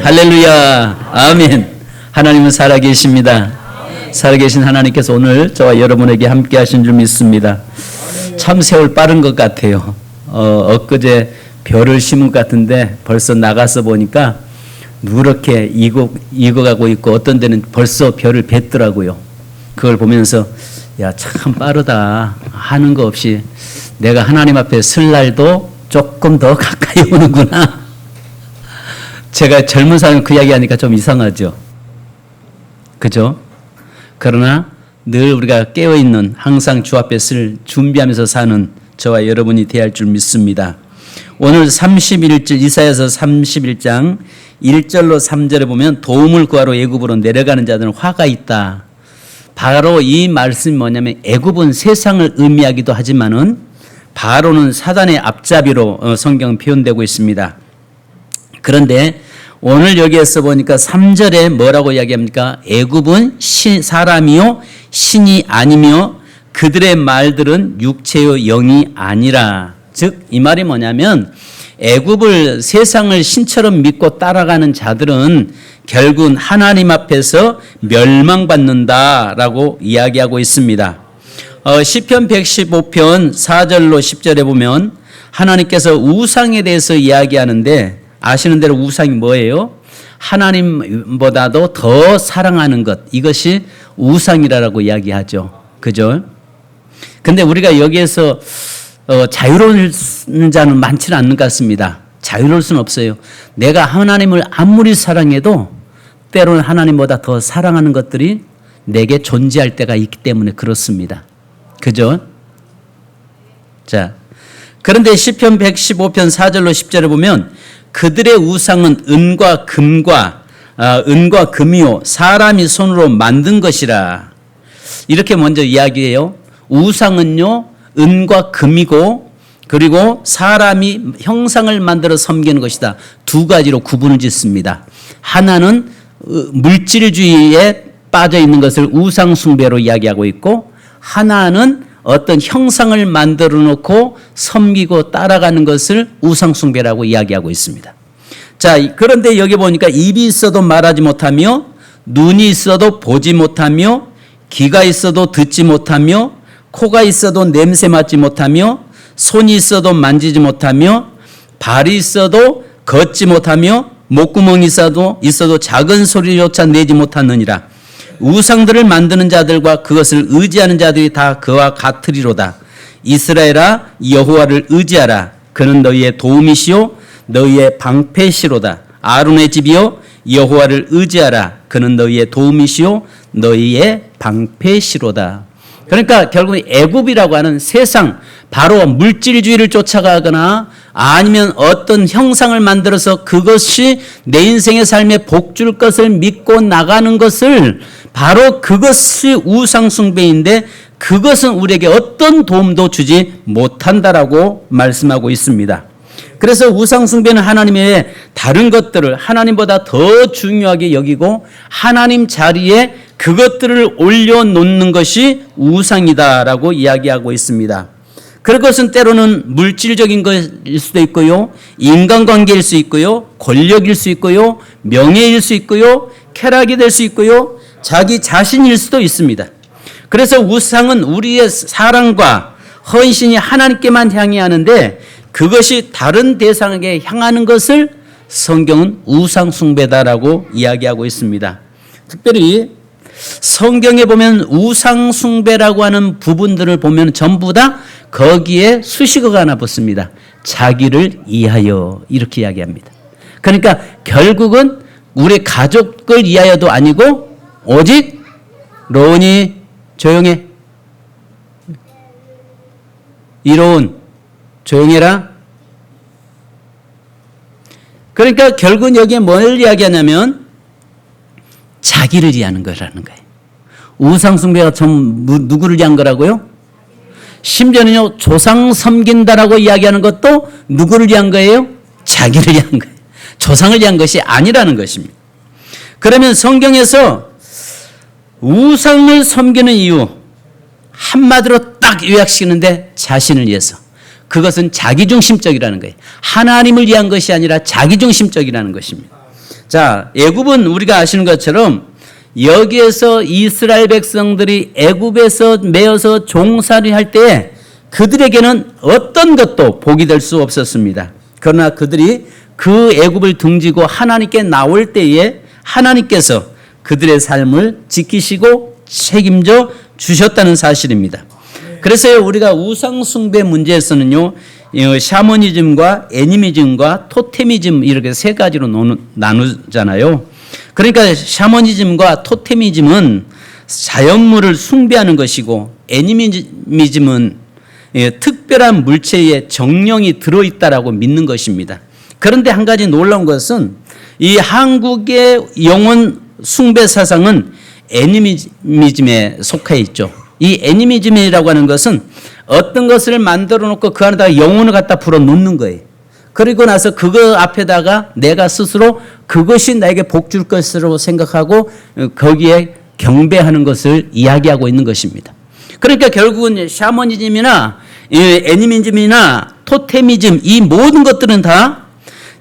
할렐루야. 아멘. 하나님은 살아계십니다. 살아계신 하나님께서 오늘 저와 여러분에게 함께 하신 줄 믿습니다. 참 세월 빠른 것 같아요. 엊그제 별을 심은 것 같은데 벌써 나가서 보니까 누렇게 익어가고 있고 어떤 데는 벌써 별을 뱉더라고요. 그걸 보면서 야, 참 빠르다 하는 거 없이 내가 하나님 앞에 설 날도 조금 더 가까이 오는구나. 제가 젊은 사람 그 이야기 하니까 좀 이상하죠. 그죠? 그러나 늘 우리가 깨어있는 항상 주 앞에 설 준비하면서 사는 저와 여러분이 되어야 할 줄 믿습니다. 오늘 31절 이사야서 31장 1절로 3절에 보면 도움을 구하러 애굽으로 내려가는 자들은 화가 있다. 바로 이 말씀이 뭐냐면 애굽은 세상을 의미하기도 하지만은 바로는 사단의 앞잡이로 성경 표현되고 있습니다. 그런데 오늘 여기에서 보니까 3절에 뭐라고 이야기합니까? 애굽은 사람이요 신이 아니며 그들의 말들은 육체요 영이 아니라. 즉 이 말이 뭐냐면 애굽을 세상을 신처럼 믿고 따라가는 자들은 결국은 하나님 앞에서 멸망받는다라고 이야기하고 있습니다. 시편 115편 4절로 10절에 보면 하나님께서 우상에 대해서 이야기하는데 아시는 대로 우상이 뭐예요? 하나님보다도 더 사랑하는 것, 이것이 우상이라고 이야기하죠. 그죠? 근데 우리가 여기에서 자유로운 자는 많지는 않는 것 같습니다. 자유로울 수는 없어요. 내가 하나님을 아무리 사랑해도 때로는 하나님보다 더 사랑하는 것들이 내게 존재할 때가 있기 때문에 그렇습니다. 그죠? 자, 그런데 시편 115편 4절로 10절에 보면 그들의 우상은 은과 금이요 사람이 손으로 만든 것이라. 이렇게 먼저 이야기해요. 우상은요 은과 금이고 그리고 사람이 형상을 만들어 섬기는 것이다. 두 가지로 구분을 짓습니다. 하나는 물질주의에 빠져 있는 것을 우상숭배로 이야기하고 있고, 하나는 어떤 형상을 만들어 놓고 섬기고 따라가는 것을 우상숭배라고 이야기하고 있습니다. 자, 그런데 여기 보니까 입이 있어도 말하지 못하며 눈이 있어도 보지 못하며 귀가 있어도 듣지 못하며 코가 있어도 냄새 맡지 못하며 손이 있어도 만지지 못하며 발이 있어도 걷지 못하며 목구멍이 있어도 작은 소리조차 내지 못하느니라. 우상들을 만드는 자들과 그것을 의지하는 자들이 다 그와 같으리로다. 이스라엘아 여호와를 의지하라. 그는 너희의 도움이시요 너희의 방패시로다. 아론의 집이여 여호와를 의지하라. 그는 너희의 도움이시요 너희의 방패시로다. 그러니까 결국 애굽이라고 하는 세상, 바로 물질주의를 쫓아가거나 아니면 어떤 형상을 만들어서 그것이 내 인생의 삶에 복 줄 것을 믿고 나가는 것을, 바로 그것이 우상숭배인데 그것은 우리에게 어떤 도움도 주지 못한다라고 말씀하고 있습니다. 그래서 우상숭배는 하나님의 다른 것들을 하나님보다 더 중요하게 여기고 하나님 자리에 그것들을 올려놓는 것이 우상이다라고 이야기하고 있습니다. 그것은 때로는 물질적인 것일 수도 있고요, 인간관계일 수 있고요, 권력일 수 있고요, 명예일 수 있고요, 쾌락이 될 수 있고요, 자기 자신일 수도 있습니다. 그래서 우상은 우리의 사랑과 헌신이 하나님께만 향해 하는데 그것이 다른 대상에게 향하는 것을 성경은 우상숭배다라고 이야기하고 있습니다. 특별히 성경에 보면 우상숭배라고 하는 부분들을 보면 전부 다 거기에 수식어가 하나 붙습니다. 자기를 위하여, 이렇게 이야기합니다. 그러니까 결국은 우리 가족을 위하여도 아니고 오직 로운이 조용해, 이로운 조용해라. 그러니까 결국은 여기에 뭘 이야기하냐면 자기를 위하는 거라는 거예요. 우상숭배가 누구를 위한 거라고요? 심지어는요, 조상 섬긴다라고 이야기하는 것도 누구를 위한 거예요? 자기를 위한 거예요. 조상을 위한 것이 아니라는 것입니다. 그러면 성경에서 우상을 섬기는 이유 한마디로 딱 요약시키는데 자신을 위해서. 그것은 자기중심적이라는 거예요. 하나님을 위한 것이 아니라 자기중심적이라는 것입니다. 자, 애굽은 우리가 아시는 것처럼 여기에서 이스라엘 백성들이 애굽에서 매여서 종살이 할 때에 그들에게는 어떤 것도 복이 될 수 없었습니다. 그러나 그들이 그 애굽을 등지고 하나님께 나올 때에 하나님께서 그들의 삶을 지키시고 책임져 주셨다는 사실입니다. 그래서 우리가 우상 숭배 문제에서는요, 샤머니즘과 애니미즘과 토테미즘 이렇게 세 가지로 나누잖아요. 그러니까 샤머니즘과 토테미즘은 자연물을 숭배하는 것이고, 애니미즘은 특별한 물체에 정령이 들어있다라고 믿는 것입니다. 그런데 한 가지 놀라운 것은 이 한국의 영혼 숭배 사상은 애니미즘에 속해 있죠. 이 애니미즘이라고 하는 것은 어떤 것을 만들어 놓고 그 안에다가 영혼을 갖다 불어 놓는 거예요. 그리고 나서 그거 앞에다가 내가 스스로 그것이 나에게 복 줄 것으로 생각하고 거기에 경배하는 것을 이야기하고 있는 것입니다. 그러니까 결국은 샤머니즘이나 애니미즘이나 토테미즘 이 모든 것들은 다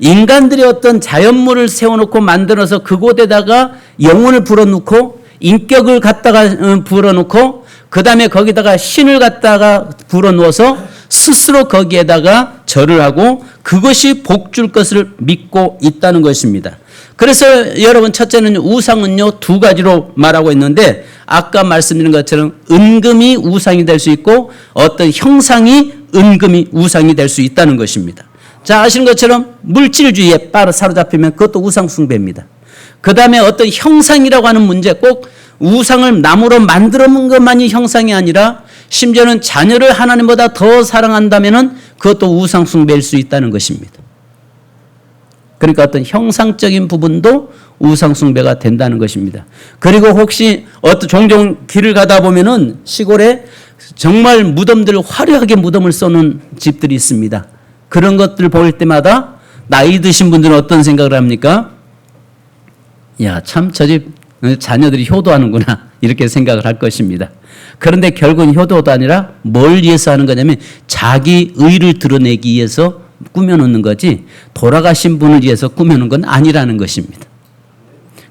인간들이 어떤 자연물을 세워놓고 만들어서 그곳에다가 영혼을 불어넣고 인격을 갖다가 불어넣고 그 다음에 거기다가 신을 갖다가 불어넣어서 스스로 거기에다가 절을 하고 그것이 복 줄 것을 믿고 있다는 것입니다. 그래서 여러분 첫째는 우상은요 두 가지로 말하고 있는데 아까 말씀드린 것처럼 은금이 우상이 될 수 있고 어떤 형상이 은금이 우상이 될 수 있다는 것입니다. 자, 아시는 것처럼 물질주의에 사로잡히면 그것도 우상 숭배입니다. 그 다음에 어떤 형상이라고 하는 문제 꼭 우상을 나무로 만들어 놓은 것만이 형상이 아니라 심지어는 자녀를 하나님보다 더 사랑한다면 그것도 우상 숭배일 수 있다는 것입니다. 그러니까 어떤 형상적인 부분도 우상 숭배가 된다는 것입니다. 그리고 혹시 종종 길을 가다 보면은 시골에 정말 무덤들 화려하게 무덤을 써놓은 집들이 있습니다. 그런 것들 볼 때마다 나이 드신 분들은 어떤 생각을 합니까? 야, 참 저 집 자녀들이 효도하는구나 이렇게 생각을 할 것입니다. 그런데 결국은 효도도 아니라 뭘 위해서 하는 거냐면 자기 의를 드러내기 위해서 꾸며놓는 거지 돌아가신 분을 위해서 꾸며놓은 건 아니라는 것입니다.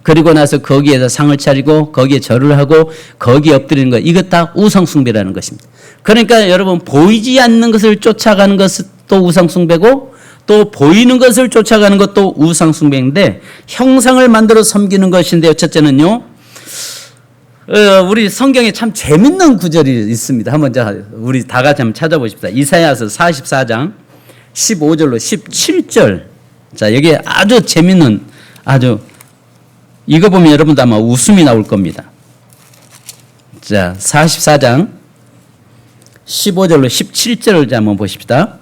그리고 나서 거기에서 상을 차리고 거기에 절을 하고 거기에 엎드리는 것 이것 다 우상숭배라는 것입니다. 그러니까 여러분 보이지 않는 것을 쫓아가는 것도 우상숭배고 또 보이는 것을 쫓아가는 것도 우상숭배인데 형상을 만들어 섬기는 것인데요. 첫째는요. 우리 성경에 참 재밌는 구절이 있습니다. 한번 우리 다 같이 한번 찾아보십시다. 이사야서 44장 15절로 17절. 자, 여기에 아주 재밌는 아주 이거 보면 여러분도 아마 웃음이 나올 겁니다. 자, 44장 15절로 17절을 한번 보십시다.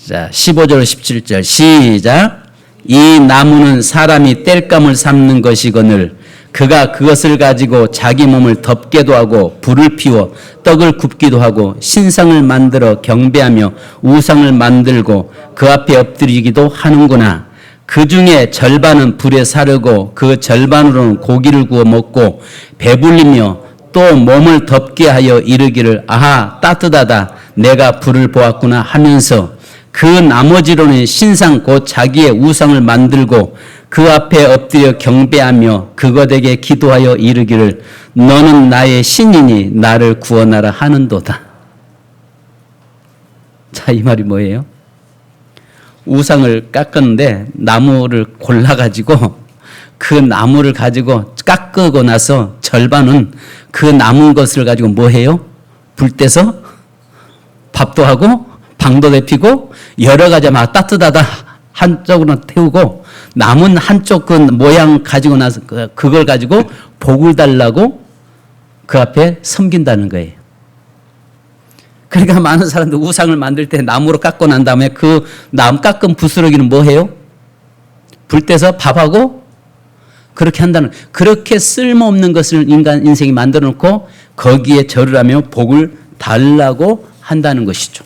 자, 15절 17절 시작. 이 나무는 사람이 땔감을 삼는 것이거늘 그가 그것을 가지고 자기 몸을 덮게도 하고 불을 피워 떡을 굽기도 하고 신상을 만들어 경배하며 우상을 만들고 그 앞에 엎드리기도 하는구나. 그 중에 절반은 불에 사르고 그 절반으로는 고기를 구워 먹고 배불리며 또 몸을 덮게 하여 이르기를 아하 따뜻하다 내가 불을 보았구나 하면서 그 나머지로는 신상 곧 자기의 우상을 만들고 그 앞에 엎드려 경배하며 그것에게 기도하여 이르기를 너는 나의 신이니 나를 구원하라 하는도다. 자, 이 말이 뭐예요? 우상을 깎았는데 나무를 골라가지고 그 나무를 가지고 깎고 나서 절반은 그 남은 것을 가지고 뭐 해요? 불 떼서 밥도 하고 방도 데피고 여러 가지 막 따뜻하다 한쪽으로 태우고 남은 한쪽 그 모양 가지고 나서 그걸 가지고 복을 달라고 그 앞에 섬긴다는 거예요. 그러니까 많은 사람들 우상을 만들 때 나무로 깎고 난 다음에 그 나무 깎은 부스러기는 뭐 해요? 불 떼서 밥하고 그렇게 한다는 그렇게 쓸모없는 것을 인간 인생이 만들어 놓고 거기에 절을 하며 복을 달라고 한다는 것이죠.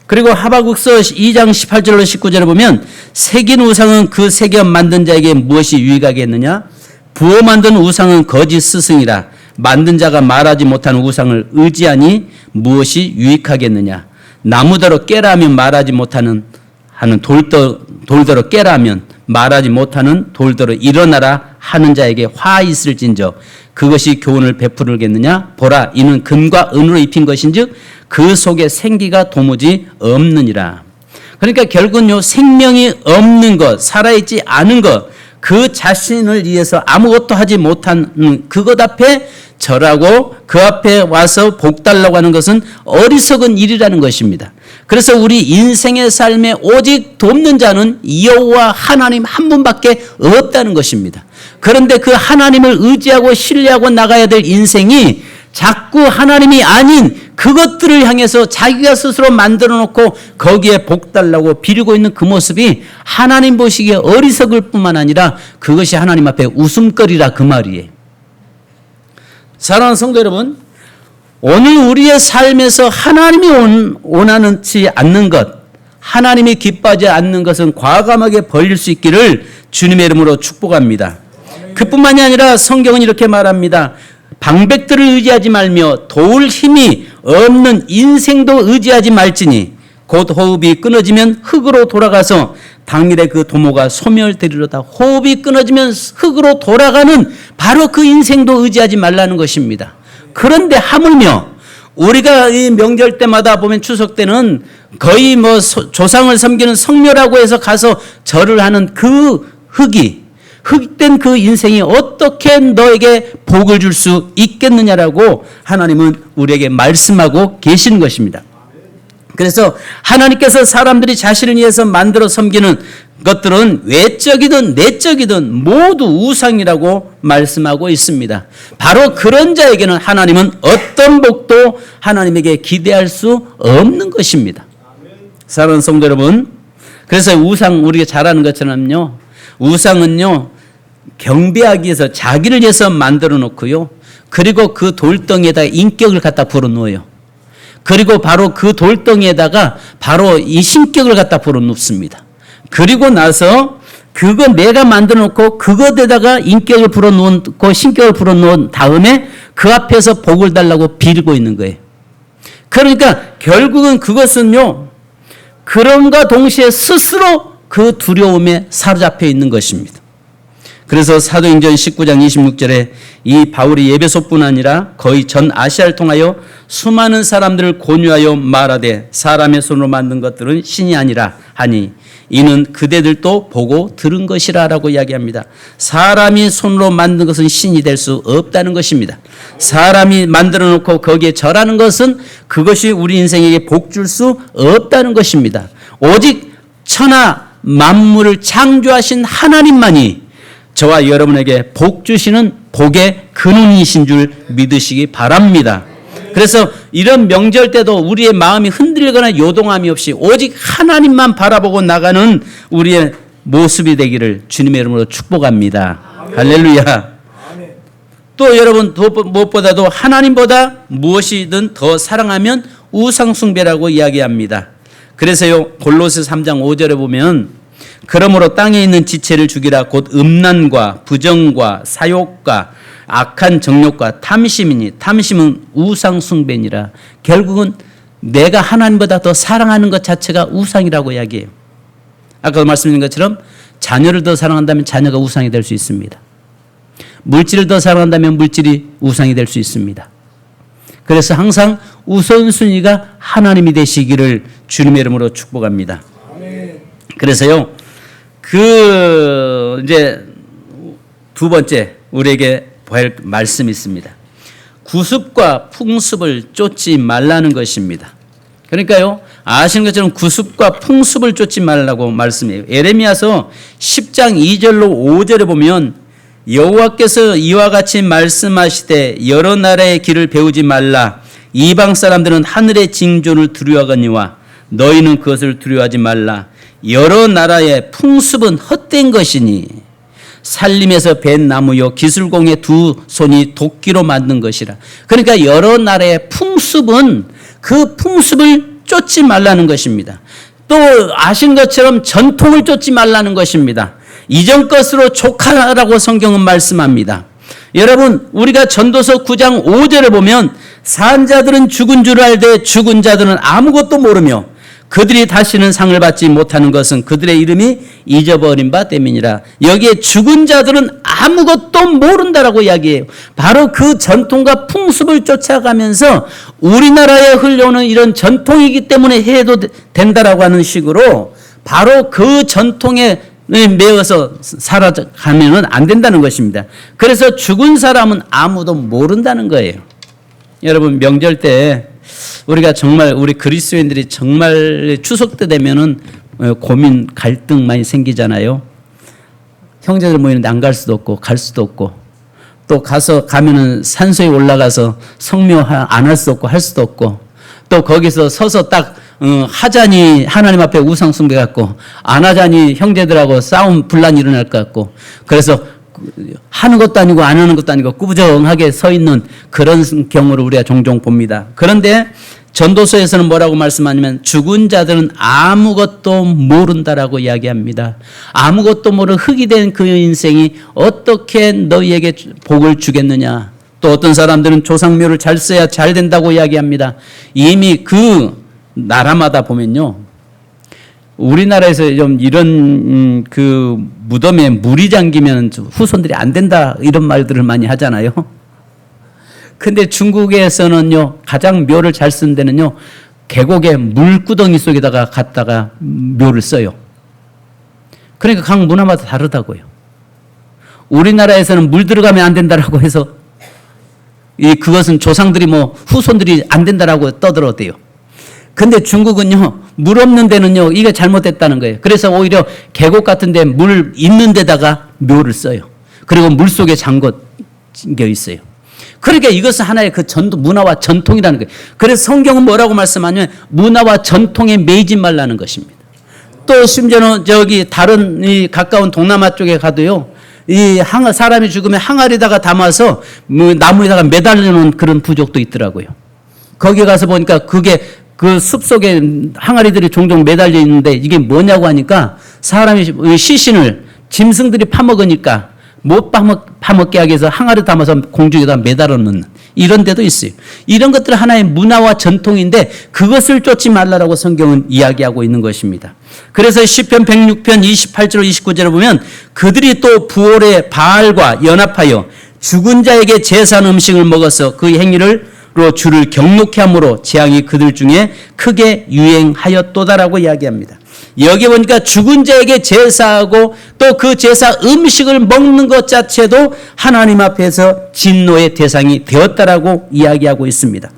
그리고 하박국서 2장 18절로 19절을 보면 새긴 우상은 그 새겨 만든 자에게 무엇이 유익하겠느냐? 부어 만든 우상은 거짓 스승이라 만든 자가 말하지 못하는 우상을 의지하니 무엇이 유익하겠느냐? 나무대로 깨라 하면 말하지 못하는 하는 돌더러 깨라면 말하지 못하는 돌더러 일어나라 하는 자에게 화 있을진저 그것이 교훈을 베풀겠느냐 보라 이는 금과 은으로 입힌 것인즉 그 속에 생기가 도무지 없느니라. 그러니까 결국은요 생명이 없는 것 살아있지 않은 것 그 자신을 위해서 아무것도 하지 못하는 그것 앞에 절하고 그 앞에 와서 복 달라고 하는 것은 어리석은 일이라는 것입니다. 그래서 우리 인생의 삶에 오직 돕는 자는 여호와 하나님 한 분밖에 없다는 것입니다. 그런데 그 하나님을 의지하고 신뢰하고 나가야 될 인생이 자꾸 하나님이 아닌 그것들을 향해서 자기가 스스로 만들어 놓고 거기에 복 달라고 비리고 있는 그 모습이 하나님 보시기에 어리석을 뿐만 아니라 그것이 하나님 앞에 웃음거리라 그 말이에요. 사랑하는 성도 여러분, 오늘 우리의 삶에서 하나님이 원하지 않는 것, 하나님이 기뻐하지 않는 것은 과감하게 벌릴 수 있기를 주님의 이름으로 축복합니다. 그뿐만이 아니라 성경은 이렇게 말합니다. 방백들을 의지하지 말며 도울 힘이 없는 인생도 의지하지 말지니 곧 호흡이 끊어지면 흙으로 돌아가서 당일에 그 도모가 소멸되리로다. 호흡이 끊어지면 흙으로 돌아가는 바로 그 인생도 의지하지 말라는 것입니다. 그런데 하물며 우리가 이 명절 때마다 보면 추석 때는 거의 뭐 조상을 섬기는 성묘라고 해서 가서 절을 하는 그 흙된 그 인생이 어떻게 너에게 복을 줄 수 있겠느냐라고 하나님은 우리에게 말씀하고 계신 것입니다. 그래서 하나님께서 사람들이 자신을 위해서 만들어 섬기는 것들은 외적이든 내적이든 모두 우상이라고 말씀하고 있습니다. 바로 그런 자에게는 하나님은 어떤 복도 하나님에게 기대할 수 없는 것입니다. 사랑하는 성도 여러분, 그래서 우상 우리가 잘 아는 것처럼요, 우상은요 경배하기 위해서 자기를 위해서 만들어 놓고요, 그리고 그 돌덩이에다가 인격을 갖다 불어넣어요. 그리고 바로 그 돌덩이에다가 바로 이 신격을 갖다 불어넣습니다. 그리고 나서 그거 내가 만들어 놓고 그것에다가 인격을 불어넣고 신격을 불어넣은 다음에 그 앞에서 복을 달라고 빌고 있는 거예요. 그러니까 결국은 그것은요 그럼과 동시에 스스로 그 두려움에 사로잡혀 있는 것입니다. 그래서 사도행전 19장 26절에 이 바울이 에베소뿐 아니라 거의 전 아시아를 통하여 수많은 사람들을 권유하여 말하되 사람의 손으로 만든 것들은 신이 아니라 하니 이는 그대들도 보고 들은 것이라 라고 이야기합니다. 사람이 손으로 만든 것은 신이 될 수 없다는 것입니다. 사람이 만들어 놓고 거기에 절하는 것은 그것이 우리 인생에게 복 줄 수 없다는 것입니다. 오직 천하 만물을 창조하신 하나님만이 저와 여러분에게 복 주시는 복의 근원이신 줄 믿으시기 바랍니다. 그래서 이런 명절 때도 우리의 마음이 흔들거나 요동함이 없이 오직 하나님만 바라보고 나가는 우리의 모습이 되기를 주님의 이름으로 축복합니다. 할렐루야. 또 여러분 무엇보다도 하나님보다 무엇이든 더 사랑하면 우상숭배라고 이야기합니다. 그래서요 골로새 3장 5절에 보면 그러므로 땅에 있는 지체를 죽이라 곧 음란과 부정과 사욕과 악한 정욕과 탐심이니 탐심은 우상숭배니라. 결국은 내가 하나님보다 더 사랑하는 것 자체가 우상이라고 이야기해요. 아까 말씀드린 것처럼 자녀를 더 사랑한다면 자녀가 우상이 될 수 있습니다. 물질을 더 사랑한다면 물질이 우상이 될 수 있습니다. 그래서 항상 우선순위가 하나님이 되시기를 주님의 이름으로 축복합니다. 그래서요 이제 두 번째 우리에게 볼 말씀이 있습니다. 구습과 풍습을 쫓지 말라는 것입니다. 그러니까요 아시는 것처럼 구습과 풍습을 쫓지 말라고 말씀해요. 에레미야서 10장 2절로 5절에 보면 여호와께서 이와 같이 말씀하시되 여러 나라의 길을 배우지 말라. 이방 사람들은 하늘의 징조를 두려워하거니와 너희는 그것을 두려워하지 말라. 여러 나라의 풍습은 헛된 것이니 살림에서 벤 나무요 기술공의 두 손이 도끼로 만든 것이라. 그러니까 여러 나라의 풍습은 그 풍습을 쫓지 말라는 것입니다. 또 아신 것처럼 전통을 쫓지 말라는 것입니다. 이전 것으로 족하라고 성경은 말씀합니다. 여러분 우리가 전도서 9장 5절에 보면 산 자들은 죽은 줄 알되 죽은 자들은 아무것도 모르며 그들이 다시는 상을 받지 못하는 것은 그들의 이름이 잊어버린 바 때문이라. 여기에 죽은 자들은 아무것도 모른다라고 이야기해요. 바로 그 전통과 풍습을 쫓아가면서 우리나라에 흘러오는 이런 전통이기 때문에 해도 된다라고 하는 식으로 바로 그 전통에 매어서 살아가면 안 된다는 것입니다. 그래서 죽은 사람은 아무도 모른다는 거예요. 여러분, 명절 때 우리가 정말 우리 그리스도인들이 정말 추석 때 되면은 고민 갈등 많이 생기잖아요. 형제들 모이는데 안 갈 수도 없고 갈 수도 없고 또 가면은 산소에 올라가서 성묘 안 할 수 없고 할 수도 없고 또 거기서 서서 딱 하자니 하나님 앞에 우상 숭배 같고 안 하자니 형제들하고 싸움 분란이 일어날 것 같고 그래서 하는 것도 아니고 안 하는 것도 아니고 꾸부정하게 서 있는 그런 경우를 우리가 종종 봅니다. 그런데 전도서에서는 뭐라고 말씀하냐면 죽은 자들은 아무것도 모른다라고 이야기합니다. 아무것도 모르는 흙이 된 그 인생이 어떻게 너희에게 복을 주겠느냐. 또 어떤 사람들은 조상묘를 잘 써야 잘 된다고 이야기합니다. 이미 그 나라마다 보면요. 우리나라에서 좀 이런 그 무덤에 물이 잠기면 후손들이 안 된다 이런 말들을 많이 하잖아요. 근데 중국에서는요, 가장 묘를 잘 쓰는 데는요, 계곡에 물구덩이 속에다가 갖다가 묘를 써요. 그러니까 각 문화마다 다르다고요. 우리나라에서는 물 들어가면 안 된다라고 해서 그것은 조상들이 뭐 후손들이 안 된다라고 떠들어대요. 근데 중국은요, 물 없는 데는요, 이게 잘못됐다는 거예요. 그래서 오히려 계곡 같은 데 물 있는 데다가 묘를 써요. 그리고 물 속에 잠겨 있어요. 그러니까 이것은 하나의 그 문화와 전통이라는 거예요. 그래서 성경은 뭐라고 말씀하냐면 문화와 전통에 매이지 말라는 것입니다. 또 심지어는 저기 다른 이 가까운 동남아 쪽에 가도요, 사람이 죽으면 항아리에다가 담아서 나무에다가 매달려 놓은 그런 부족도 있더라고요. 거기 가서 보니까 그게 그 숲속에 항아리들이 종종 매달려 있는데 이게 뭐냐고 하니까 사람이 시신을 짐승들이 파먹으니까 못 파먹게 하기 위해서 항아리 담아서 공중에다 매달아 놓는 이런 데도 있어요. 이런 것들 하나의 문화와 전통인데 그것을 쫓지 말라라고 성경은 이야기하고 있는 것입니다. 그래서 시편 106편 28절 29절을 보면 그들이 또 부올의 바알과 연합하여 죽은 자에게 제사한 음식을 먹어서 그 행위를 주를 경록케 함으로 재앙이 그들 중에 크게 유행하였도다라고 이야기합니다. 여기 보니까 죽은 자에게 제사하고 또 그 제사 음식을 먹는 것 자체도 하나님 앞에서 진노의 대상이 되었다라고 이야기하고 있습니다.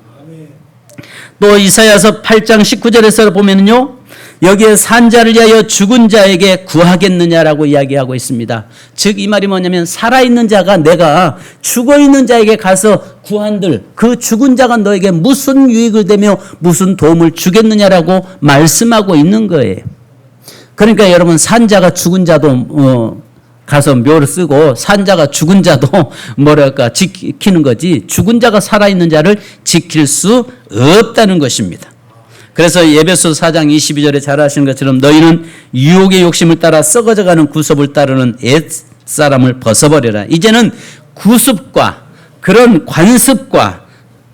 또 이사야서 8장 19절에서 보면요, 여기에 산자를 위하여 죽은 자에게 구하겠느냐라고 이야기하고 있습니다. 즉 이 말이 뭐냐면 살아있는 자가 내가 죽어있는 자에게 가서 구한들 그 죽은 자가 너에게 무슨 유익을 되며 무슨 도움을 주겠느냐라고 말씀하고 있는 거예요. 그러니까 여러분 산자가 죽은 자도 가서 묘를 쓰고 산자가 죽은 자도 지키는 거지 죽은 자가 살아있는 자를 지킬 수 없다는 것입니다. 그래서 에베소 4장 22절에 잘 아시는 것처럼 너희는 유혹의 욕심을 따라 썩어져가는 구습을 따르는 옛사람을 벗어버려라. 이제는 구습과 그런 관습과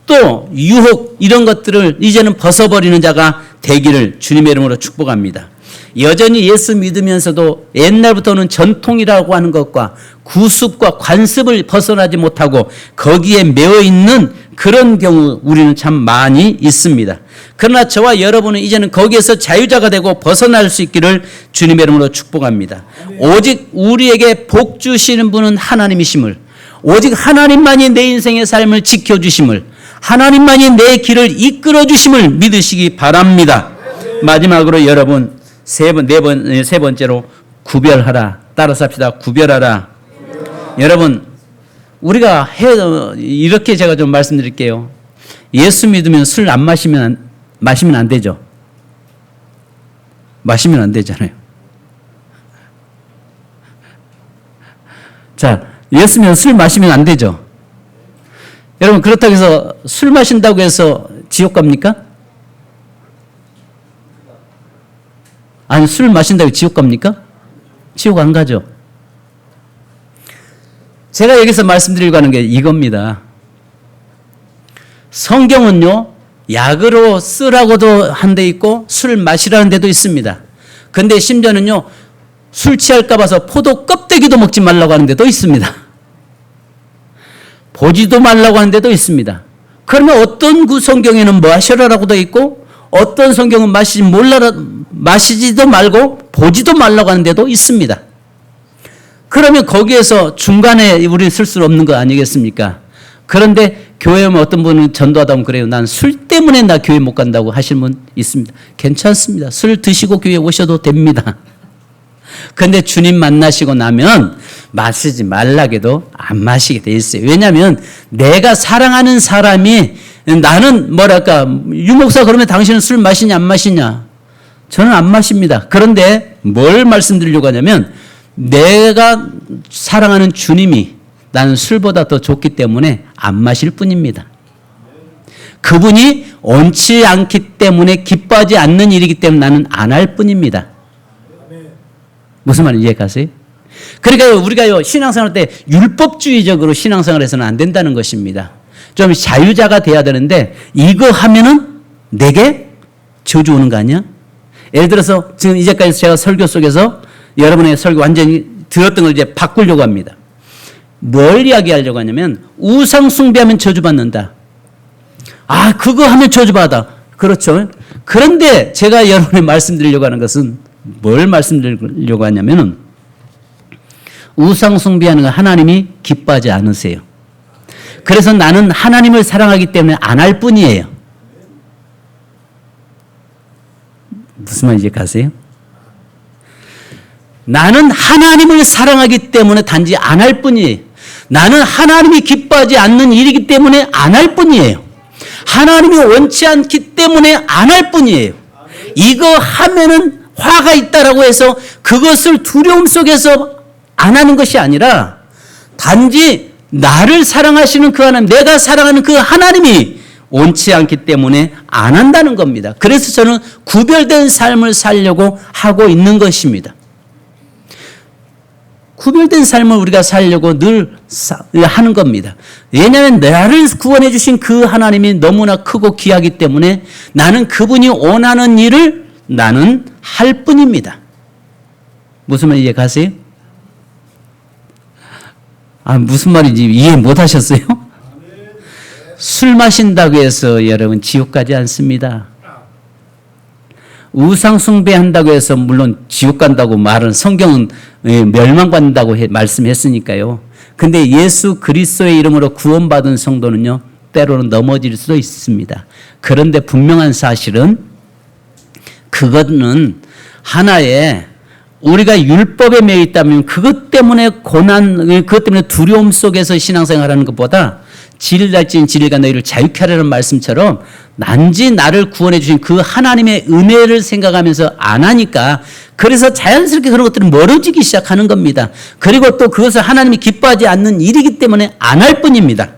또 유혹 이런 것들을 이제는 벗어버리는 자가 되기를 주님의 이름으로 축복합니다. 여전히 예수 믿으면서도 옛날부터는 전통이라고 하는 것과 구습과 관습을 벗어나지 못하고 거기에 매어 있는 그런 경우 우리는 참 많이 있습니다. 그러나 저와 여러분은 이제는 거기에서 자유자가 되고 벗어날 수 있기를 주님의 이름으로 축복합니다. 오직 우리에게 복 주시는 분은 하나님이심을, 오직 하나님만이 내 인생의 삶을 지켜주심을, 하나님만이 내 길을 이끌어 주심을 믿으시기 바랍니다. 마지막으로 여러분 세 번째로 구별하라. 따라서 합시다. 구별하라. 여러분 우리가 이렇게 제가 좀 말씀드릴게요. 예수 믿으면 술 안 마시면 안 되죠. 마시면 안 되잖아요. 자, 예수 믿으면 술 마시면 안 되죠. 여러분 그렇다고 해서 술 마신다고 해서 지옥 갑니까? 아니 술 마신다고 지옥 갑니까? 지옥 안 가죠. 제가 여기서 말씀드리려고 하는 게 이겁니다. 성경은요, 약으로 쓰라고도 한 데 있고 술 마시라는 데도 있습니다. 근데 심지어는요, 술 취할까 봐서 포도 껍데기도 먹지 말라고 하는 데도 있습니다. 보지도 말라고 하는 데도 있습니다. 그러면 어떤 그 성경에는 뭐 하시라라고 되어 있고 어떤 성경은 마시지도 말고 보지도 말라고 하는 데도 있습니다. 그러면 거기에서 중간에 우리 쓸 수 없는 거 아니겠습니까? 그런데 교회 오면 어떤 분은 전도하다 보면 그래요. 난 술 때문에 나 교회 못 간다고 하시는 분 있습니다. 괜찮습니다. 술 드시고 교회 오셔도 됩니다. 근데 주님 만나시고 나면 마시지 말라게도 안 마시게 돼 있어요. 왜냐하면 내가 사랑하는 사람이 나는 뭐랄까 유목사 그러면 당신은 술 마시냐 안 마시냐? 저는 안 마십니다. 그런데 뭘 말씀드리려고 하냐면 내가 사랑하는 주님이 나는 술보다 더 좋기 때문에 안 마실 뿐입니다. 그분이 원치 않기 때문에 기뻐하지 않는 일이기 때문에 나는 안 할 뿐입니다. 무슨 말인지 이해가세요? 그러니까 우리가 신앙생활 때 율법주의적으로 신앙생활을 해서는 안 된다는 것입니다. 좀 자유자가 돼야 되는데 이거 하면은 내게 저주 오는 거 아니야? 예를 들어서 지금 이제까지 제가 설교 속에서 여러분의 설교 완전히 들었던 걸 이제 바꾸려고 합니다. 뭘 이야기하려고 하냐면 우상 숭배하면 저주받는다. 아, 그거 하면 저주받아. 그렇죠. 그런데 제가 여러분에 말씀드리려고 하는 것은 뭘 말씀드리려고 하냐면은 우상 숭배하는 거 하나님이 기뻐하지 않으세요. 그래서 나는 하나님을 사랑하기 때문에 안 할 뿐이에요. 무슨 말인지 가세요? 나는 하나님을 사랑하기 때문에 단지 안 할 뿐이에요. 나는 하나님이 기뻐하지 않는 일이기 때문에 안 할 뿐이에요. 하나님이 원치 않기 때문에 안 할 뿐이에요. 이거 하면은 화가 있다라고 해서 그것을 두려움 속에서 안 하는 것이 아니라 단지 나를 사랑하시는 그 하나님, 내가 사랑하는 그 하나님이 원치 않기 때문에 안 한다는 겁니다. 그래서 저는 구별된 삶을 살려고 하고 있는 것입니다. 구별된 삶을 우리가 살려고 늘 하는 겁니다. 왜냐하면 나를 구원해 주신 그 하나님이 너무나 크고 귀하기 때문에 나는 그분이 원하는 일을 나는 할 뿐입니다. 무슨 말인지 이해 가세요? 아, 무슨 말인지 이해 못 하셨어요? 술 마신다고 해서 여러분 지옥 가지 않습니다. 우상 숭배한다고 해서 물론 지옥 간다고 말은 성경은 멸망받는다고 말씀했으니까요. 근데 예수 그리스도의 이름으로 구원받은 성도는요, 때로는 넘어질 수도 있습니다. 그런데 분명한 사실은 그것은 하나의 우리가 율법에 매여 있다면 그것 때문에 그것 때문에 두려움 속에서 신앙생활하는 것보다 지를 날지는 지리가 너희를 자유케 하라는 말씀처럼 난지 나를 구원해 주신 그 하나님의 은혜를 생각하면서 안 하니까 그래서 자연스럽게 그런 것들은 멀어지기 시작하는 겁니다. 그리고 또 그것을 하나님이 기뻐하지 않는 일이기 때문에 안 할 뿐입니다.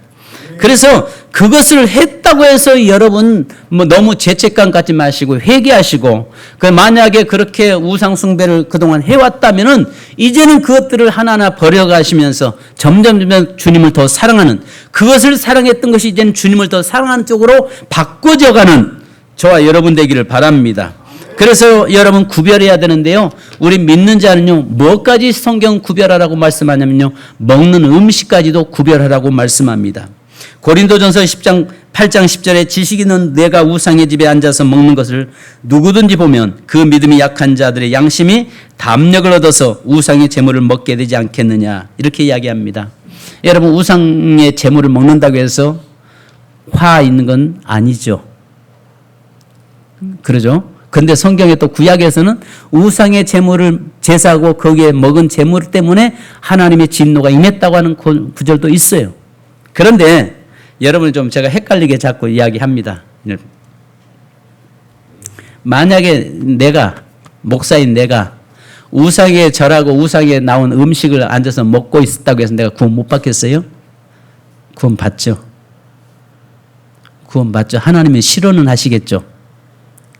그래서 그것을 했다고 해서 여러분 뭐 너무 죄책감 갖지 마시고 회개하시고 만약에 그렇게 우상 숭배를 그동안 해왔다면은 이제는 그것들을 하나하나 버려가시면서 점점 주님을 더 사랑하는 그것을 사랑했던 것이 이제는 주님을 더 사랑하는 쪽으로 바꿔져가는 저와 여러분 되기를 바랍니다. 그래서 여러분 구별해야 되는데요. 우리 믿는 자는요. 뭐까지 성경 구별하라고 말씀하냐면요. 먹는 음식까지도 구별하라고 말씀합니다. 고린도전서 8장 10절에 지식인은 내가 우상의 집에 앉아서 먹는 것을 누구든지 보면 그 믿음이 약한 자들의 양심이 담력을 얻어서 우상의 제물을 먹게 되지 않겠느냐 이렇게 이야기합니다. 여러분 우상의 제물을 먹는다고 해서 화 있는 건 아니죠. 그러죠? 근데 성경에 또 구약에서는 우상의 제물을 제사하고 거기에 먹은 제물 때문에 하나님의 진노가 임했다고 하는 구절도 있어요. 그런데 여러분을 좀 제가 헷갈리게 자꾸 이야기합니다. 만약에 내가 목사인 내가 우상에 절하고 우상에 나온 음식을 앉아서 먹고 있었다고 해서 내가 구원 못 받겠어요? 구원 받죠. 구원 받죠. 하나님은 실현은 하시겠죠.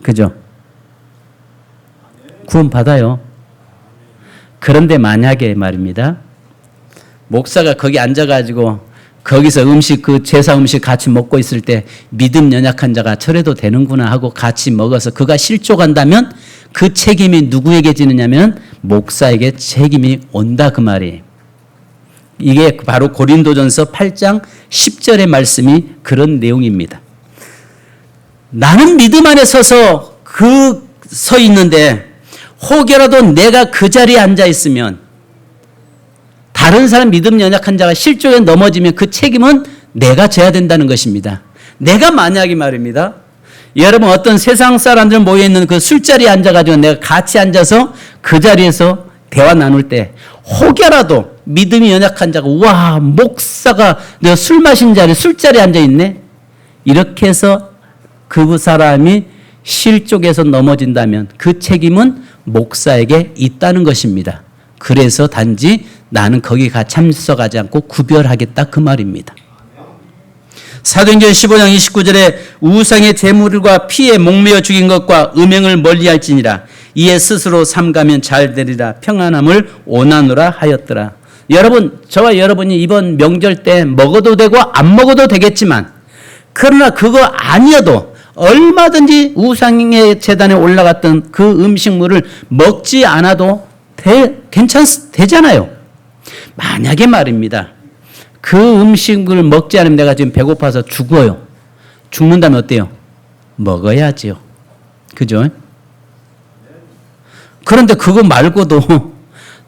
그죠? 구원 받아요. 그런데 만약에 말입니다. 목사가 거기 앉아가지고 거기서 음식, 그 제사 음식 같이 먹고 있을 때 믿음 연약한 자가 저래도 되는구나 하고 같이 먹어서 그가 실족한다면 그 책임이 누구에게 지느냐면 목사에게 책임이 온다 그 말이에요. 이게 바로 고린도전서 8장 10절의 말씀이 그런 내용입니다. 나는 믿음 안에 서서 서 있는데 혹여라도 내가 그 자리에 앉아 있으면 다른 사람 믿음 연약한 자가 실족에 넘어지면 그 책임은 내가 져야 된다는 것입니다. 내가 만약에 말입니다. 여러분 어떤 세상 사람들 모여있는 그 술자리에 앉아가지고 내가 같이 앉아서 그 자리에서 대화 나눌 때 혹여라도 믿음이 연약한 자가 와 목사가 내가 술 마신 자리에 술자리에 앉아있네. 이렇게 해서 그 사람이 실족에서 넘어진다면 그 책임은 목사에게 있다는 것입니다. 그래서 단지 나는 거기 참석하지 않고 구별하겠다 그 말입니다. 사도행전 15장 29절에 우상의 제물과 피에 목매어 죽인 것과 음행을 멀리할지니라 이에 스스로 삼가면 잘 되리라 평안함을 원하노라 하였더라. 여러분 저와 여러분이 이번 명절 때 먹어도 되고 안 먹어도 되겠지만 그러나 그거 아니어도 얼마든지 우상의 제단에 올라갔던 그 음식물을 먹지 않아도 되잖아요. 만약에 말입니다. 그 음식을 먹지 않으면 내가 지금 배고파서 죽어요. 죽는다면 어때요? 먹어야지요. 그죠? 그런데 그거 말고도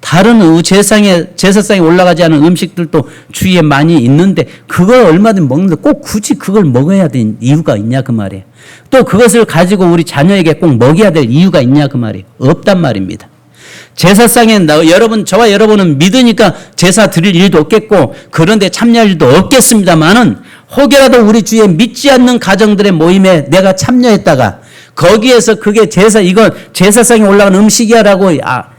다른 제사상에 올라가지 않은 음식들도 주위에 많이 있는데 그걸 얼마든지 먹는데 꼭 굳이 그걸 먹어야 될 이유가 있냐 그 말이에요. 또 그것을 가지고 우리 자녀에게 꼭 먹여야 될 이유가 있냐 그 말이에요. 없단 말입니다. 제사상에 저와 여러분은 믿으니까 제사 드릴 일도 없겠고 그런데 참여할 일도 없겠습니다만은 혹여라도 우리 주위에 믿지 않는 가정들의 모임에 내가 참여했다가 거기에서 그게 이건 제사상에 올라간 음식이야라고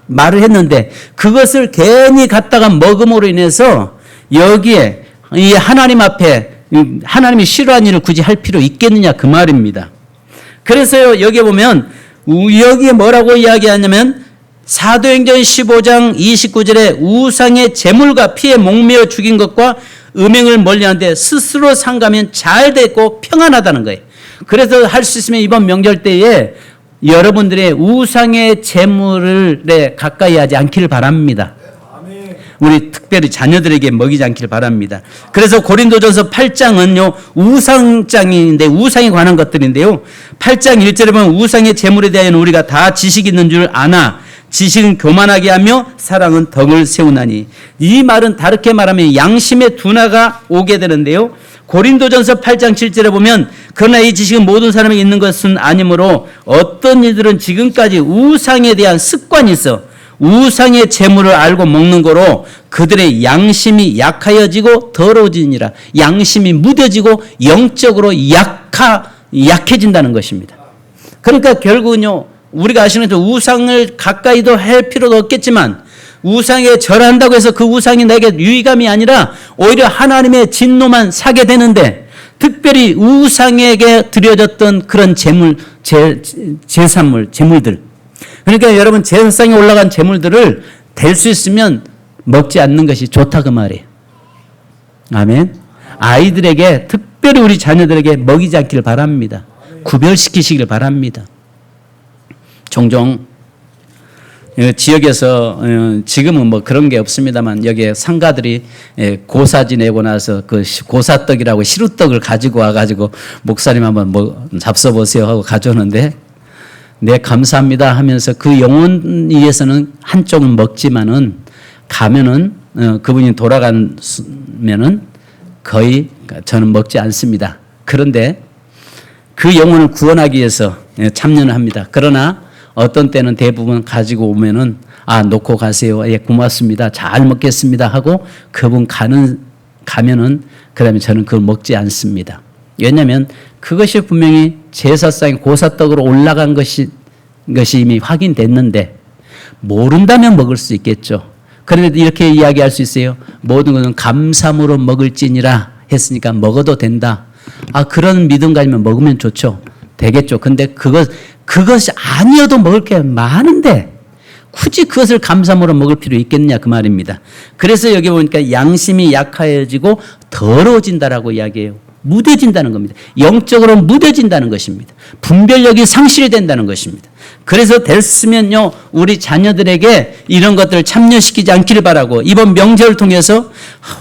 말을 했는데 그것을 괜히 갖다가 먹음으로 인해서 여기에 이 하나님 앞에 하나님이 싫어하는 일을 굳이 할 필요 있겠느냐 그 말입니다. 그래서 여기에 보면 여기에 뭐라고 이야기하냐면 사도행전 15장 29절에 우상의 제물과 피에 목매어 죽인 것과 음행을 멀리하는데 스스로 상가면 잘 됐고 평안하다는 거예요. 그래서 할 수 있으면 이번 명절 때에 여러분들의 우상의 제물을 가까이 하지 않기를 바랍니다. 우리 특별히 자녀들에게 먹이지 않기를 바랍니다. 그래서 고린도전서 8장은요 우상장인데 우상에 관한 것들인데요 8장 1절에 보면 우상의 제물에 대하여는 우리가 다 지식이 있는 줄 아나 지식은 교만하게 하며 사랑은 덕을 세우나니 이 말은 다르게 말하면 양심의 둔화가 오게 되는데요 고린도전서 8장 7절에 보면 그러나 이 지식은 모든 사람에게 있는 것은 아니므로 어떤 이들은 지금까지 우상에 대한 습관이 있어 우상의 재물을 알고 먹는 거로 그들의 양심이 약하여지고 더러워지니라. 양심이 무뎌지고 영적으로 약해진다는 것입니다. 그러니까 결국은요 우리가 아시는 것처럼 우상을 가까이도 할 필요도 없겠지만 우상에 절한다고 해서 그 우상이 내게 유의감이 아니라 오히려 하나님의 진노만 사게 되는데 특별히 우상에게 드려졌던 그런 제물들 그러니까 여러분 제사상에 올라간 제물들을 될 수 있으면 먹지 않는 것이 좋다 그 말이에요. 아멘. 아이들에게 특별히 우리 자녀들에게 먹이지 않기를 바랍니다. 구별시키시길 바랍니다. 종종 지역에서 지금은 뭐 그런 게 없습니다만 여기에 상가들이 고사 지내고 나서 그 고사떡이라고 시루떡을 가지고 와가지고 목사님 한번 뭐 잡숴보세요 하고 가져오는데 네 감사합니다 하면서 그 영혼 위해서는 한쪽은 먹지만은 가면은 그분이 돌아가면은 거의 저는 먹지 않습니다. 그런데 그 영혼을 구원하기 위해서 참여를 합니다. 그러나 어떤 때는 대부분 가지고 오면은 놓고 가세요. 예, 고맙습니다. 잘 먹겠습니다 하고 그분 가면은 그다음에 저는 그걸 먹지 않습니다. 왜냐하면 그것이 분명히 제사상에 고사떡으로 올라간 것이 이미 확인됐는데 모른다면 먹을 수 있겠죠. 그런데 이렇게 이야기할 수 있어요. 모든 것은 감사함으로 먹을지니라 했으니까 먹어도 된다. 그런 믿음 가지면 먹으면 좋죠. 되겠죠. 근데 그것이 아니어도 먹을 게 많은데 굳이 그것을 감사함으로 먹을 필요 있겠느냐 그 말입니다. 그래서 여기 보니까 양심이 약해지고 더러워진다라고 이야기해요. 무뎌진다는 겁니다. 영적으로 무뎌진다는 것입니다. 분별력이 상실이 된다는 것입니다. 그래서 됐으면요, 우리 자녀들에게 이런 것들을 참여시키지 않기를 바라고 이번 명절을 통해서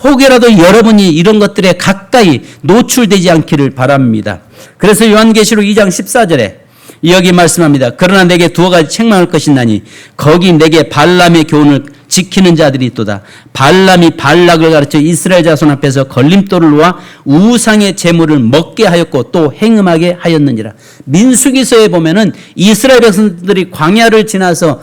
혹여라도 여러분이 이런 것들에 가까이 노출되지 않기를 바랍니다. 그래서 요한계시록 2장 14절에 여기 말씀합니다. 그러나 내게 두어 가지 책망할 것이 있나니 거기 내게 발람의 교훈을 지키는 자들이 있도다. 발람이 발락을 가르쳐 이스라엘 자손 앞에서 걸림돌을 놓아 우상의 제물을 먹게 하였고 또 행음하게 하였느니라. 민수기서에 보면은 이스라엘 백성들이 광야를 지나서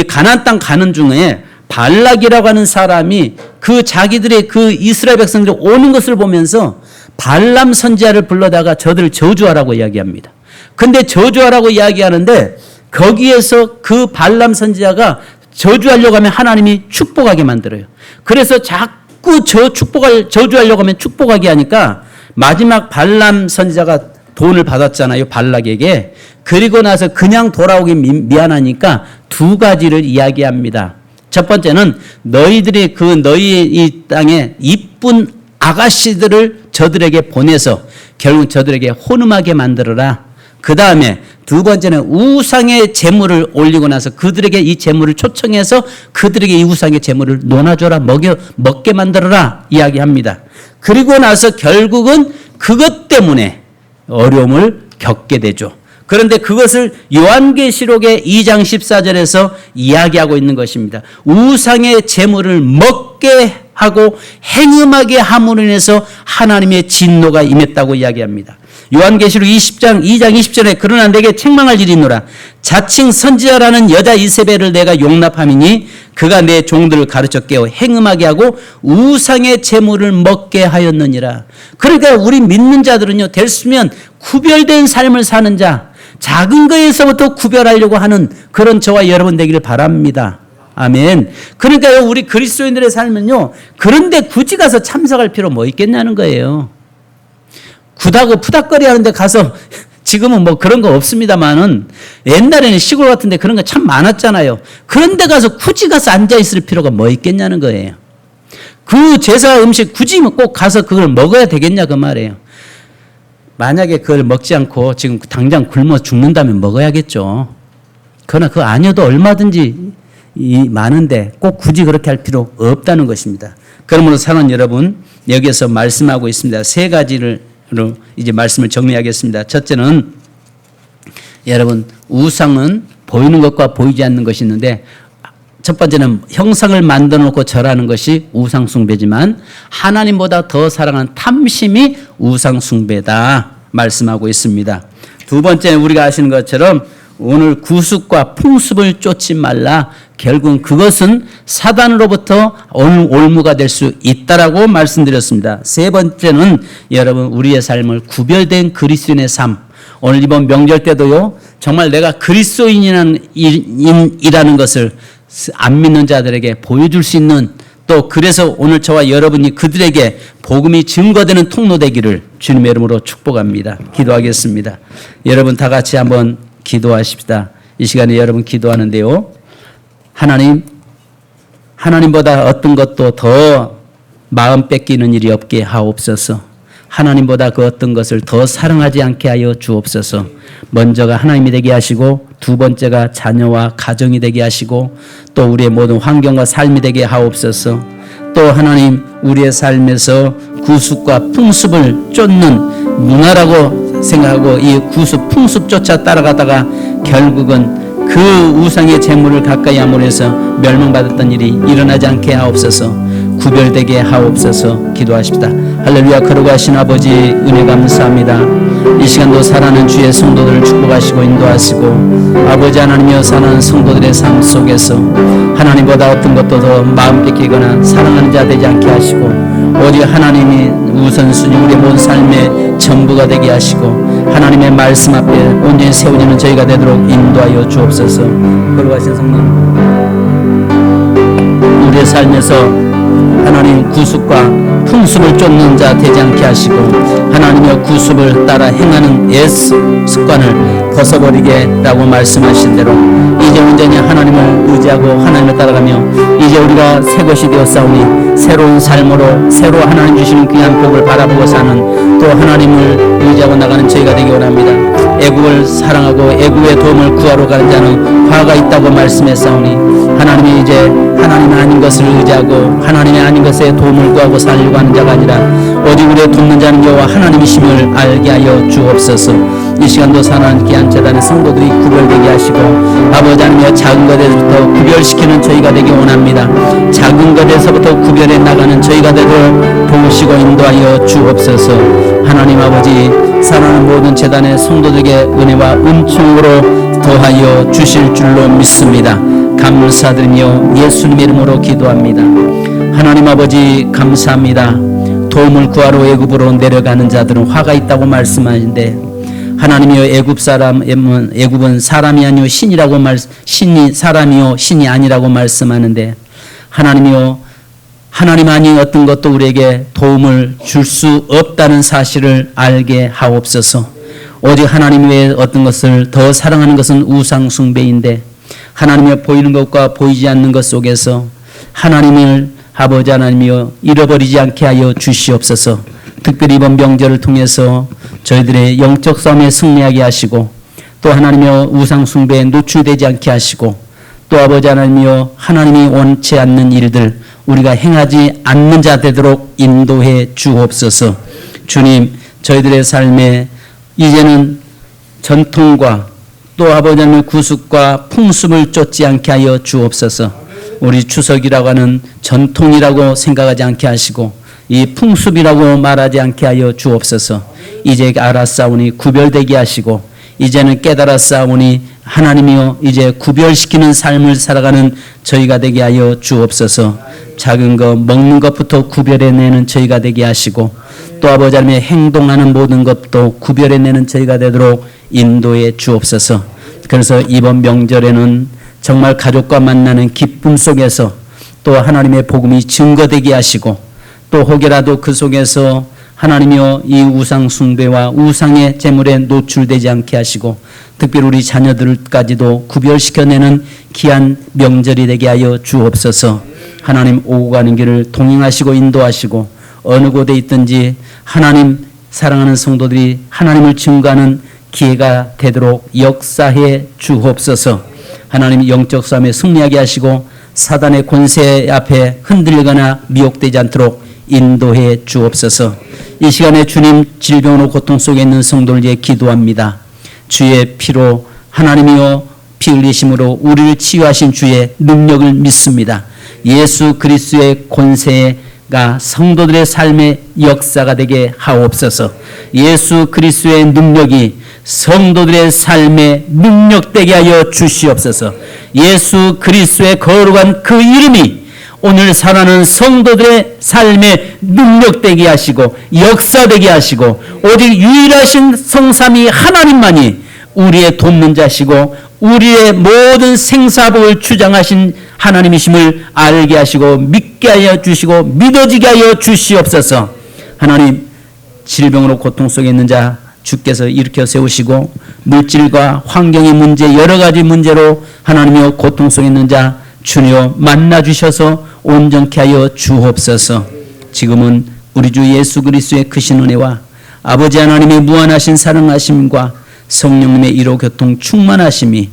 가나안 땅 가는 중에 발락이라고 하는 사람이 그 자기들의 그 이스라엘 백성들이 오는 것을 보면서 발람 선지자를 불러다가 저들을 저주하라고 이야기합니다. 근데 저주하라고 이야기하는데 거기에서 그 발람 선지자가 저주하려고 하면 하나님이 축복하게 만들어요. 그래서 자꾸 저주하려고 하면 축복하게 하니까 마지막 발람 선지자가 돈을 받았잖아요. 발락에게. 그리고 나서 그냥 돌아오기 미안하니까 두 가지를 이야기합니다. 첫 번째는 너희들이 너희의 이 땅에 이쁜 아가씨들을 저들에게 보내서 결국 저들에게 혼음하게 만들어라. 그 다음에 두 번째는 우상의 제물을 올리고 나서 그들에게 이 제물을 초청해서 그들에게 이 우상의 제물을 논아줘라, 먹게 만들어라 이야기합니다. 그리고 나서 결국은 그것 때문에 어려움을 겪게 되죠. 그런데 그것을 요한계시록의 2장 14절에서 이야기하고 있는 것입니다. 우상의 제물을 먹게 하고 행음하게 함으로 인해서 하나님의 진노가 임했다고 이야기합니다. 요한계시록 2장 20절에 그러나 내게 책망할 일이 있노라. 자칭 선지자라는 여자 이세벨을 내가 용납함이니 그가 내 종들을 가르쳐 깨워 행음하게 하고 우상의 제물을 먹게 하였느니라. 그러니까 우리 믿는 자들은요, 됐으면 구별된 삶을 사는 자, 작은 거에서부터 구별하려고 하는 그런 저와 여러분 되기를 바랍니다. 아멘. 그러니까요, 우리 그리스도인들의 삶은요, 그런데 굳이 가서 참석할 필요 뭐 있겠냐는 거예요. 구다고 푸닥거리 하는데 가서 지금은 뭐 그런 거 없습니다만은 옛날에는 시골 같은데 그런 거 참 많았잖아요. 그런데 가서 굳이 가서 앉아있을 필요가 뭐 있겠냐는 거예요. 그 제사 음식 굳이 꼭 가서 그걸 먹어야 되겠냐 그 말이에요. 만약에 그걸 먹지 않고 지금 당장 굶어 죽는다면 먹어야겠죠. 그러나 그거 아니어도 얼마든지 많은데 꼭 굳이 그렇게 할 필요 없다는 것입니다. 그러므로 사랑하는 여러분, 여기에서 말씀하고 있습니다. 세 가지를 이제 말씀을 정리하겠습니다. 첫째는 여러분, 우상은 보이는 것과 보이지 않는 것이 있는데 첫 번째는 형상을 만들어 놓고 절하는 것이 우상 숭배지만 하나님보다 더 사랑하는 탐심이 우상 숭배다 말씀하고 있습니다. 두 번째, 우리가 아시는 것처럼 오늘 구습과 풍습을 쫓지 말라. 결국은 그것은 사단으로부터 올무가 될 수 있다라고 말씀드렸습니다. 세 번째는 여러분, 우리의 삶을 구별된 그리스도인의 삶. 오늘 이번 명절 때도요, 정말 내가 그리스도인이라는 것을 안 믿는 자들에게 보여줄 수 있는, 또 그래서 오늘 저와 여러분이 그들에게 복음이 증거되는 통로 되기를 주님의 이름으로 축복합니다. 기도하겠습니다. 여러분 다 같이 한번 기도하십시다. 이 시간에 여러분 기도하는데요, 하나님보다 어떤 것도 더 마음 뺏기는 일이 없게 하옵소서. 하나님보다 그 어떤 것을 더 사랑하지 않게 하여 주옵소서. 먼저가 하나님이 되게 하시고 두 번째가 자녀와 가정이 되게 하시고 또 우리의 모든 환경과 삶이 되게 하옵소서. 또 하나님, 우리의 삶에서 구습과 풍습을 쫓는 문화라고 생각하고 이 구습 풍습 쫓아 따라가다가 결국은 그 우상의 제물을 가까이 함으로 해서 멸망받았던 일이 일어나지 않게 하옵소서. 구별되게 하옵소서. 기도하십시다. 할렐루야. 거룩하신 아버지, 은혜 감사합니다. 이 시간도 살아가는 주의 성도들을 축복하시고 인도하시고 아버지 하나님이여, 살아가는 성도들의 삶 속에서 하나님보다 어떤 것도 더 마음 뺏기거나 사랑하는 자 되지 않게 하시고 오직 하나님이 우선순위, 우리의 모든 삶의 전부가 되게 하시고 하나님의 말씀 앞에 온전히 세워지는 저희가 되도록 인도하여 주옵소서. 거룩하신 성령, 우리의 삶에서 하나님 구습과 풍습을 쫓는 자 되지 않게 하시고 하나님의 구습을 따라 행하는 옛 습관을 벗어버리게라고 말씀하신 대로 이제 온전히 하나님을 의지하고 하나님을 따라가며 이제 우리가 새 것이 되었사오니 새로운 삶으로 새로 하나님 주시는 귀한 복을 바라보고 사는 또 하나님을 의지하고 나가는 저희가 되기 원합니다. 애굽을 사랑하고 애굽의 도움을 구하러 가는 자는 화가 있다고 말씀했사오니 하나님이 이제 하나님 아닌 것을 의지하고 하나님의 아닌 것에 도움을 구하고 살려고 하는 자가 아니라 오직 우리의 돕는 자는 여호와 하나님이심을 알게 하여 주옵소서. 이 시간도 사랑하는 귀한 재단의 성도들이 구별되게 하시고 아버지 하나님의 작은 것에서부터 구별시키는 저희가 되기 원합니다. 작은 것에서부터 구별해 나가는 저희가 되도록 도우시고 인도하여 주옵소서. 하나님 아버지 사랑하는 모든 재단의 성도들에게 은혜와 은총으로 더하여 주실 줄로 믿습니다. 감사드리며 예수님의 이름으로 기도합니다. 하나님 아버지 감사합니다. 도움을 구하러 애굽으로 내려가는 자들은 화가 있다고 말씀하는데 하나님이여 애굽은 사람이 아니요 신이라고 신이 사람이요 신이 아니라고 말씀하는데 하나님이여 하나님 아닌 어떤 것도 우리에게 도움을 줄 수 없다는 사실을 알게 하옵소서. 오직 하나님 외에 어떤 것을 더 사랑하는 것은 우상 숭배인데 하나님의 보이는 것과 보이지 않는 것 속에서 하나님을 아버지 하나님이여 잃어버리지 않게 하여 주시옵소서. 특별히 이번 명절을 통해서 저희들의 영적 싸움에 승리하게 하시고 또 하나님이여 우상 숭배에 노출되지 않게 하시고 또 아버지 하나님이여 하나님이 원치 않는 일들 우리가 행하지 않는 자 되도록 인도해 주옵소서. 주님 저희들의 삶에 이제는 전통과 또 아버지 하나님의 구습과 풍습을 쫓지 않게 하여 주옵소서. 우리 추석이라고 하는 전통이라고 생각하지 않게 하시고 이 풍습이라고 말하지 않게 하여 주옵소서. 이제 알았사오니 구별되게 하시고 이제는 깨달았사오니 하나님이여 이제 구별시키는 삶을 살아가는 저희가 되게 하여 주옵소서. 작은 것 먹는 것부터 구별해내는 저희가 되게 하시고 또 아버지 하나님의 행동하는 모든 것도 구별해내는 저희가 되도록 인도해 주옵소서. 그래서 이번 명절에는 정말 가족과 만나는 기쁨 속에서 또 하나님의 복음이 증거되게 하시고 또 혹여라도 그 속에서 하나님이여 이 우상 숭배와 우상의 재물에 노출되지 않게 하시고 특별히 우리 자녀들까지도 구별시켜내는 귀한 명절이 되게 하여 주옵소서. 하나님 오고 가는 길을 동행하시고 인도하시고 어느 곳에 있든지 하나님 사랑하는 성도들이 하나님을 증거하는 기회가 되도록 역사해 주옵소서. 하나님 영적 싸움에 승리하게 하시고 사단의 권세 앞에 흔들리거나 미혹되지 않도록 인도해 주옵소서. 이 시간에 주님 질병으로 고통 속에 있는 성도를 위해 기도합니다. 주의 피로 하나님이여 피 흘리심으로 우리를 치유하신 주의 능력을 믿습니다. 예수 그리스도의 권세가 성도들의 삶의 역사가 되게 하옵소서. 예수 그리스도의 능력이 성도들의 삶에 능력되게 하여 주시옵소서. 예수 그리스도의 거룩한 그 이름이 오늘 살아가는 성도들의 삶에 능력되게 하시고 역사되게 하시고 오직 유일하신 성삼위 하나님만이 우리의 돕는 자시고 우리의 모든 생사복을 주장하신 하나님이심을 알게 하시고 믿게 하여 주시고 믿어지게 하여 주시옵소서. 하나님 질병으로 고통 속에 있는 자 주께서 일으켜 세우시고 물질과 환경의 문제 여러 가지 문제로 하나님이여 고통 속에 있는 자 주여 만나 주셔서 온전케 하여 주옵소서. 지금은 우리 주 예수 그리스도의 크신 은혜와 아버지 하나님의 무한하신 사랑하심과 성령님의 이로 교통 충만하심이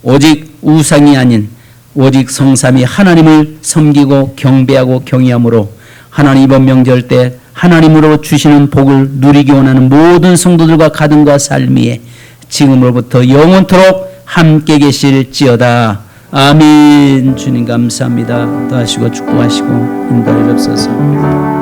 오직 우상이 아닌 오직 성삼위 하나님을 섬기고 경배하고 경외함으로 하나님 이번 명절 때 하나님으로 주시는 복을 누리기 원하는 모든 성도들과 가정과 삶이 지금으로부터 영원토록 함께 계실지어다. 아멘. 주님 감사합니다. 도와주시고 축복하시고 인도해 주옵소서.